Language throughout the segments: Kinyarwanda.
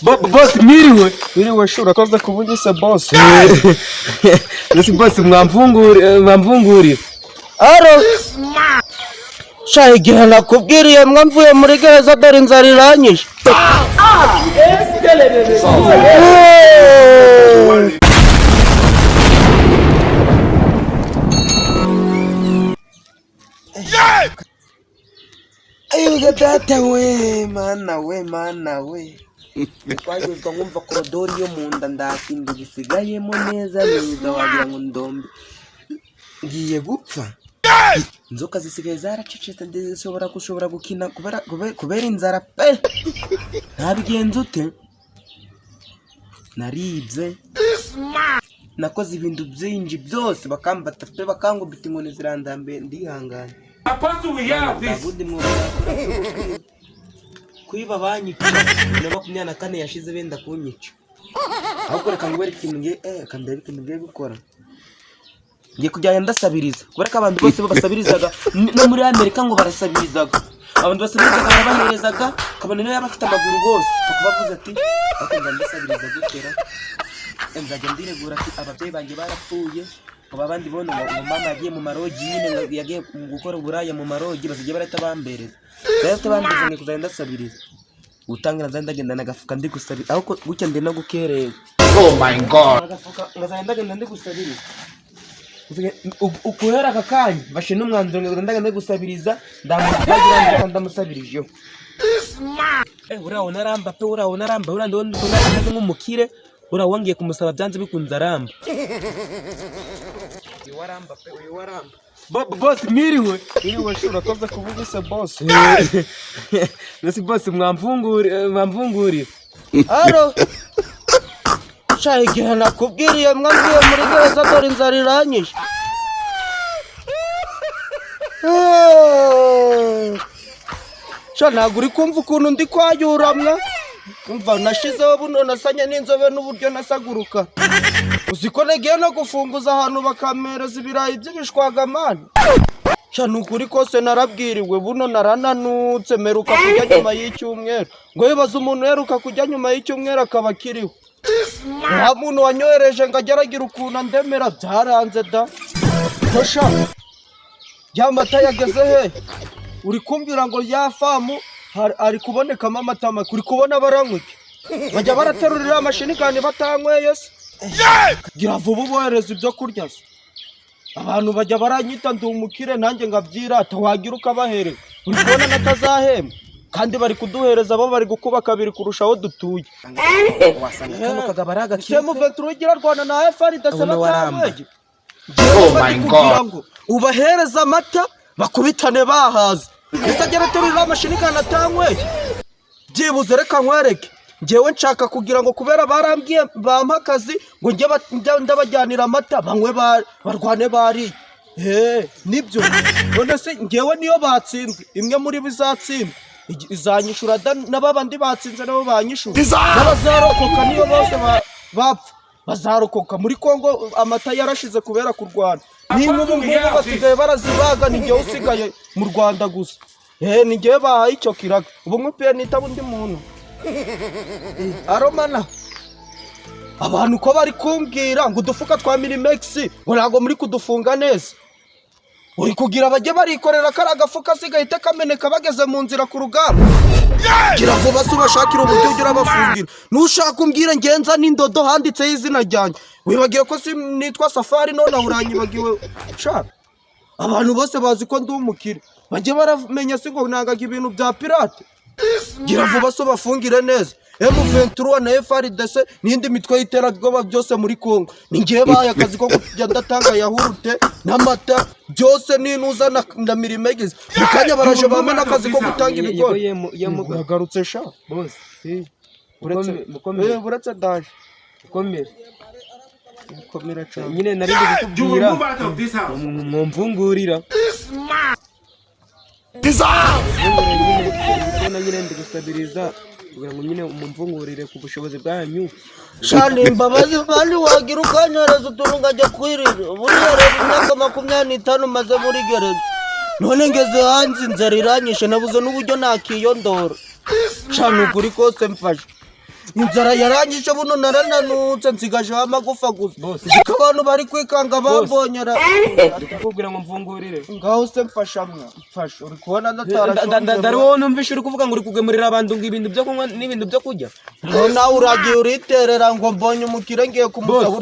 Boss mwiriwe shura koza kubunyisa boss. Nisi boss mwamvunguri. Aro Shaige nakubwiriye mwamvuye muri gereza dore inzara iranyishe. Ayo data we mana we. Twagezwa nkumva korodori yo munda ndakinda gisigayemo neza neza wagira ngo ndombe. Ngiye gupfa. Inzoka zisigaye zaracecetse ndishobora gukina kubera inzara pe. Ntabigenza ute? Naribye. Nakoze ibintu byinji byose bakambata pe bakangubita inkoni zirandambe ndihangana. Apostle, we have this. Kwiba banyica na 24 yashize benda kunyica. Ahubwo reka ngwere ikintu kandebe ikintu ngiye gukora. Ngiye kujyana ndasabiriza. Kubera ko abantu bose basabirizaga no muri Amerika ngo barasabirizaga. Abantu basabirizaga barabaherezaga kabone no yabafite amaguru gose. Kubavuza ati bakonza ndasabiriza gutera. Nzajya ndiregura ati ababyeyi banje barapfuye. Abandi bono ngo mama yagiye mu marogi nyine yagiye gukora uburaya mu marogi bazigiye baratabambereza. Cyangwa bambize ngo kuzagenda sabiriza. Utangira nzanda ndagenda nagafuka ndi gusabira aho gucya ndi no gukerera. Oh my god. Nagafuka ngazagenda ndagenda ndi gusabiriza. Ukuhera akakanya bashe n'umwanzuro ngo ndagenda gusabiriza ndamugira ndamusabirije. Uraho naramba pe uraho naramba urandi wondi kunaza nk'umukire. Urawongiye kumusaba byanze bikunze aramba. Waramba pe waramba. Boss mwiriwe shura koza kubunyisa boss. Nisi boss mwamvunguri. Aro Shaige nakubwiriye mwamvuye muri gereza dore inzara iranyishe. Ntabwo uri kumva ukuntu ndi kwayuramwa. Umva nashizeho buno nasanye n'inzobe n'uburyo nasaguruka. Uziko nagiye no gufunguza ahantu bakamereza ibirayi by'ibishwaga mani. Nukuri kose narabwiriwe buno narananutse meruka kujya nyuma y'icyumweru. Ngo bibaza umuntu yeruka kujya nyuma y'icyumweru akaba akiriho. Nta muntu wanyohereje ngo ageragira ukuntu ndemera byaranze da. Tosha yamata yageze he? Uri kumbwira ngo ya famu ari kubonekamo amatama kuri kubona baranyuke bajya baraterurira amashini kandi batanyweye se gira vuba ubohereza ibyo kurya se abantu bajya baranyita ndi umukire nanjye ngabyirata wagira ukabahereza uri kubona natazahema kandi bari kuduhereza abo bari gukuba kabiri kurushaho dutuye Wasanga kano kagabaraga kiye mu vetro ugira rwana na FR dasaba kamwe. Oh my god. Ubahereza amata bakubitane bahaza. Isagera terurira amashini kana tanyweye. Byibuze reka nkwereke. Ngewe nshaka kugira ngo kubera barambwiye bampakazi ngo njye ndabajyanira amata banywe barwane bari. Nibyo. None se ngewe niyo batsinzwe imwe muri bizatsinda. Izanyishura n'abandi batsinze nabo banyishura. N'abazarokoka niyo bose bapfa. Bazarokoka muri Kongo amata yarashize kubera kurwana. Ni nk'ubu basigaye barazibaga ni ngewe usigaye mu Rwanda gusa. Ni ngewe bahaye icyo kiraga. Ubu nk'upiye nitaba undi muntu. Aromana. Abantu ko bari kumbwira ngo udufuka twa Milimex ngo ntago muri kudufunga neza. Uri kugira bajye barikorera kari agafuka asigaye kameneka bageze mu nzira ku rugamba. Gira vuba subashakira uburyo ugira bafungira. Nushaka umbwire ngenza n'indodo handitseho izina ryanjye. Wibagiye ko nitwa Safari none uranyibagiwe. Sha. Abantu bose bazi ko ndi umukire. Bajye baramenya singo nangaga ibintu bya pirate. Gira vuba subafungire neza. M23 na FARDC n'indi mitwe y'iterabwoba byose muri Kongo. Ni ngiye baye akazi ko kujya ndatanga yahurute n'amata byose ninuza na Milimex. Mukanya baraje bamena akazi ko gutanga ibigori. Yagarutse sha boss. Buretse daje. Komera cyane. Nyine nari ndikubwira. Mwumvungurira. Nyine ndagusabiriza kugira ngo nyine umumvungurire ku bushobozi bwanyu. Shani imbabazi bandi wagira ukanyoreza utuntu ngajya kwirira. Buriya rero imyaka 25 maze muri gereza. None ngeze hanze inzara iranyishe nabuze n'uburyo nakiyondora. cyane ukuri kose mfashe inzara yarangije buno narananutse nsigajeho amagufa gusa ziko abantu bari kwikanga bambonye ndikubwira ngo mvungurire ngaho se mfasha uri kubona ndatarashonje ndari wowe numvishe uri kuvuga ngo uri kugemurira abantu ngo ibintu byo kunywa n'ibintu byo kurya nawe uragiye uriterera ngo mbonye umukire ngiye kumusaba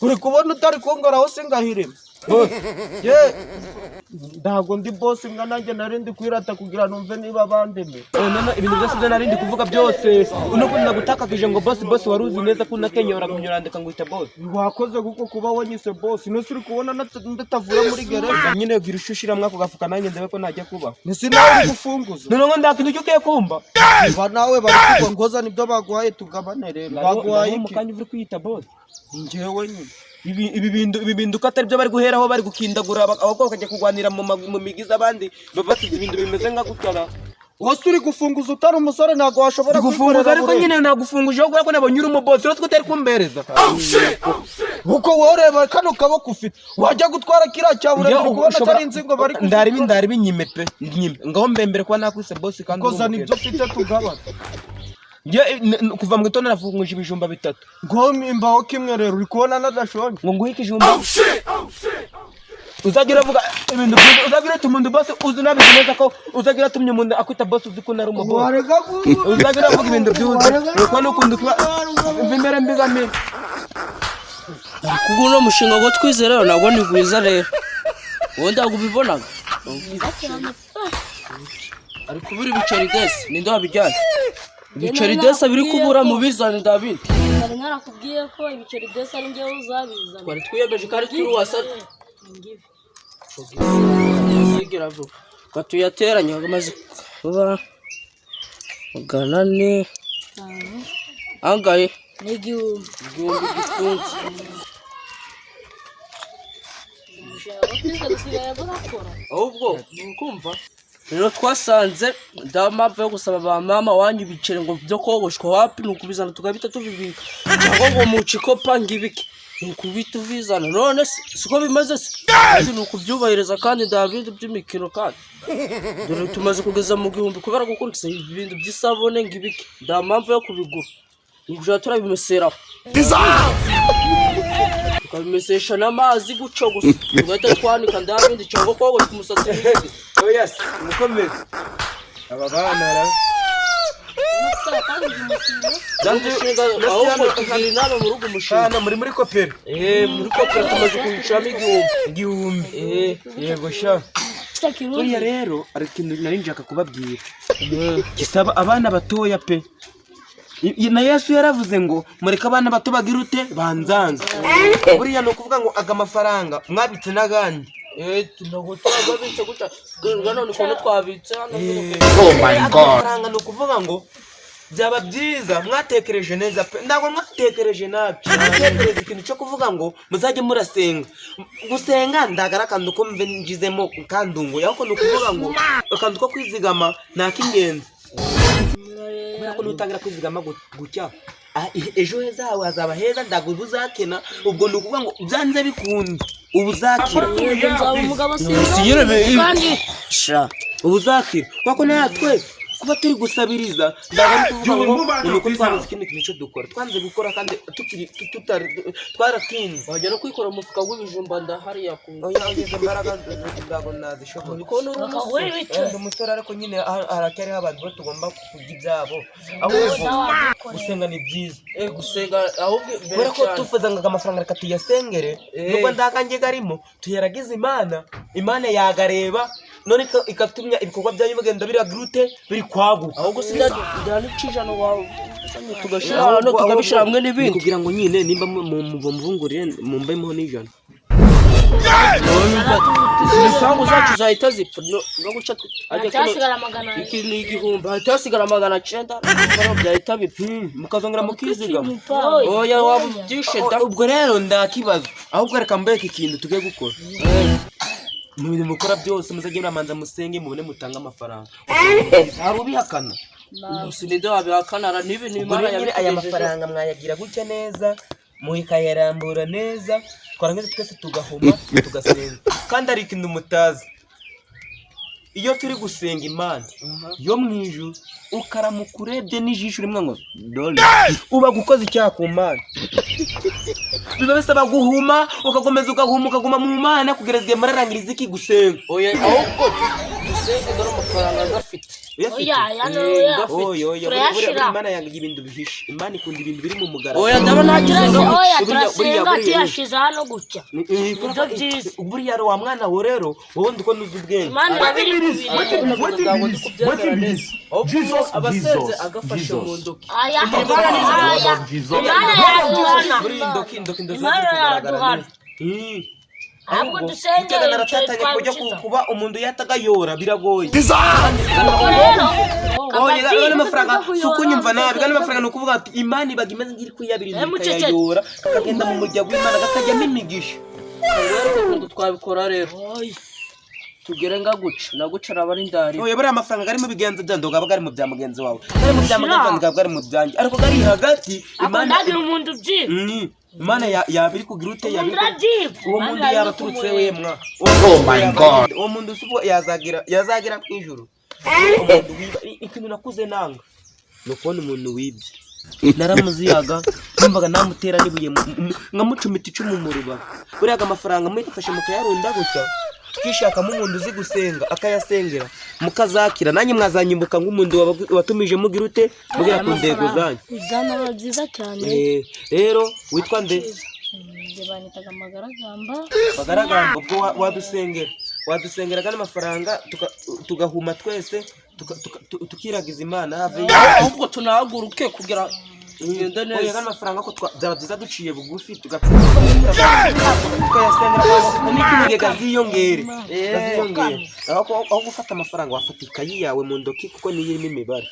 uri kubona utari kungoraho singahirima ye ntabwo ndi boss nga nanjye narindi kwirata kugira numve niba bandeme none ibintu byose byo narindi kuvuga byose uno kunna gutakakije ngo boss waruzi neza ko nakenyora kunyurandika ngo ita boss wakoze guko kuba wanyise boss no suri kubona ndatavura muri gereza nyine gira ushushira mwako gafuka nanjye ndebe ko najya kuba nisi nawe gufunguza none ngo ndakintu cyo kumba ba nawe bari kugongoza nibyo bagwaye tugabane rero bagwaye mu kanya uri kwita boss njyewe nyine ibi bintu ko atari byo bari guheraho bari gukindagura abakobwa bakajya kugwanira mu migizi abandi bafite ibintu bimeze nka gutara wose uri gufunguza utari umusore ntabwo washobora gufunguza ariko nyine nagufunguje ahubwo ko nabonye uri umubosi rero utari kumbereza uko woreba kano kaboko ufite wajya gutwara kiriya cyabure uri kubona atari inzingo bari ndari binyime pe ngaho mbembere kuba nakwise bosi kandi koza nibyo ufite tugabana kuva mu gitondo nafunguje ibijumba 3 ngo imbaho kimwe rero uri kubona nadashonje ngo nguhe ikijumba uzagira avuga ibintu uzagira tumundu boss uzi nabizi neza ko uzagira tumye umuntu akwita boss uzi ko nari umuboss uzagira avuga ibintu byuze uko nukundi kuba vimera mbigame kuguno mushinga ngo twize rero nabwo ni gwiza rero wowe ndagubibonaga ari kubura ibiceri desi ninde wabijyana ibiceri desi biri kubura mu bizana David nari narakubwiye ko ibiceri desi ari njye uzabizana twari twiyemeje ko ari turi wasate sigira vuba katuyateranya amaze kuba magana ane angaye n'igihumbi gifunze ahubwo nukumva rero twasanze ndamapfa yo gusaba ba mama wanyu bicere ngo byo kogoshwa wapi nukubizana tugabita tubibika cyangwa ngo mucikopa ngibiki nukubita uvizana none siko bimaze se nukubyubahiriza kandi David by'imikino kandi dore tumaze kugeza mu gihumbi kubera gukurikiza ibintu by'isabone ngibiki ndamapfa yo kubigura nikuja turabimeseraho tukabimesesha n'amazi guco gusa tugahita twanika David cyangwa kogoshwa umusatsi yes mukomeze aba bana ra Dandishinga ahubwo tugira inama mu rugo umushinga muri kopera muri kopera tumaze kuyicaramo igihumbi yego sha buriya rero ari ikintu nari njaka kubabwira gisaba abana batoya pe na Yesu yaravuze ngo mureka abana bato bagira ute banzanza buriya no kuvuga ngo aga mafaranga mwabitse n'agandi ntabwo twababitse gutya none ukuntu twabitse hano Oh my God. amafaranga no kuvuga ngo byaba byiza mwatekereje neza pe ntabwo mwatekereje nabi mwatekereje ikintu cyo kuvuga ngo muzajye murasenga gusenga ndagara kandi uko mve njizemo kandungo yako no kuvuga ngo kandi uko kwizigama nakingenza kubera ko nutangira kwizigama gutya ejo heza hawe hazaba heza ndaguze uzakena ubwo ni ukuvuga ngo byanze bikunze ubuzakira nzaba umugabo sha ubuzakira kuko natwe kuba turi gusabiriza ndagari kuvuga ngo nuko twabuze ikindi kintu cyo dukora twanze gukora kandi twaratinze wajya no kwikora umufuka w'ibijumba ndahariya ku oya ugeze imbaraga ntabwo nazishobora niko n'umusore umusore ariko nyine haracyariho abantu bo tugomba kurya ibyabo ahubwo gusenga ni byiza gusenga ahubwo kubera ko tufuzangaga amafaranga reka tuyasengere nubwo ndakange garimo tuyaragize imana yagareba none ikatumya ibikorwa byanyu bigenda biragrute biri kwaguka ahubwo sindanicijana wawe tugashira hano tukabishira hamwe n'ibindi kugira ngo nyine nimba muvungurire mumbeho n'ijana imisango zacu zahita zipfa no guca cyasigara magana iki ni igihumbi hahita hasigara 900 byahita bipfa mukazongera mukizigama oya waba ubyishe da ubwo rero ndakibazo ahubwo reka mbeke ikintu tugiye gukora mu bintu mukora byose muzajye muramanza musenge mubone mutanga amafaranga hari ubihakana sininde wabihakanara nibi n'Imana yabigejeje aya mafaranga mwayagira gutya neza muyikayarambura neza twarangiza twese tugahoma tugasenga kandi ari ikintu mutazi iyo turi gusenga Imana yo mu ijuru ukaramuka urebye n'ijisho rimwe ngo dole uba gukoze icyaha ku Mana. Biba bisaba guhuma ukakomeza ukaguma mu Mana kugereza igihe mararangiriza iki gusenga. Oya ahubwo dusenge dore amafaranga gafite. Imana yanga ibintu bihishe. Imana ikunda ibintu biri mu mugara. Oya ndabona turasenga tuyashize hano gutya. Nibyo byiza. Buriya wa mwana wo rero wowe ndiko nuzi ubwenge. Imana irabiri Jesus, abasenze agafashe mu ndoki. Imana yaduhana. Imana yaduhana. Ahubwo dusenge naratatanye kujya kuba umuntu yatagayora biragoye. Gana amafaranga suko nyumva nabi, gana amafaranga nukuvuga ati Imana ibaga imeze ngiri kuyabiriza ikayayora kakagenda mu murya w'Imana gakajyamo imigisha. Ngo twabikora rero. Tugere ngaguca naguca arabari ndari. Oya bari amafaranga gari mu bigenza bya ndoga bagari mu bya mugenzi wawe. Gari mu bya mugenzi wawe gari mu byanjye. Ariko gari hagati Imana ndagira umuntu byi. Imana yabiri kugira ute yabiri. Uwo muntu yabaturutse wemwa. Oh my God. Uwo muntu suko yazagira mu ijuru. Ikintu nakuze nanga no kubona umuntu wibye. Naramuziyaga numvaga namutera nibuye ngamucumita icumu mu rubavu. Buriya amafaranga mwifashe mukayarunda gutya. Tukishakamo umuntu uzi gusenga akayasengera mukazakira nanyi mwazanyimbuka nk'umuntu watumije mugira ute mugira ku ndego zanyu. Byana byiza cyane. Rero witwa nde? Banitaga Magaragamba. Magaragamba ubwo wadusengera kandi amafaranga tugahuma twese tukiragiza Imana have. Ahubwo tunahaguruke kugira ngende neza. Oya amafaranga ko byaba duciye bugufi tukayasengera n'ikigega ziyongere. Aho gufata amafaranga wafata ikayi yawe mu ndoki kuko niyo irimo imibare.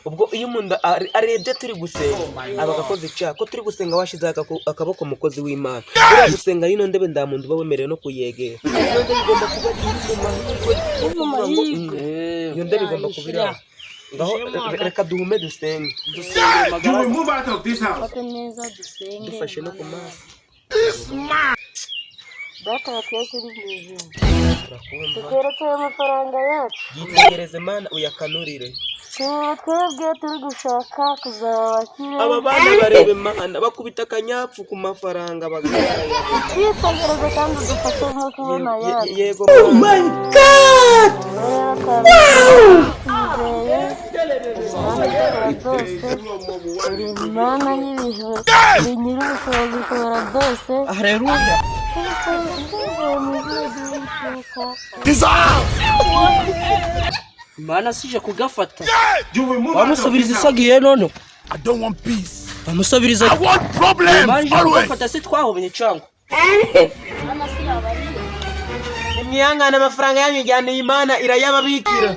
Ubwo iyo umuntu arebye turi gusenga aba gakoze icyaha ko turi gusenga washize akaboko mukozi w'Imana. Uri gusenga yino ndebe nda muntu uba wemerewe no kuyegera. Igomba kuba iyo ndebe igomba kubira. Ngaho reka duhume dusenge. You will move out of this house. Dufashe no ku maso. Data wa twese uri mu ijuru. Tukeretse amafaranga yacu. Yitegereze Mana uyakanurire. Twebwe turi gushaka kuzabakire. Aba bana barebe Mana bakubita akanyapfu ku mafaranga bagaya. Twitegereze kandi dufashe no kubona yacu. Yego. Oh my God. Imana y'ibihe binyira ubushobozi ushobora byose. Haleluya. Imana sije kugafata. You will move out of Wamusubiriza this house. isagiye none. I don't want peace. Wamusubiriza. I want problems Imana always. kugafata se twahobenye cyangwa. Nimwihangane amafaranga yanyu ijyane Imana irayababikira.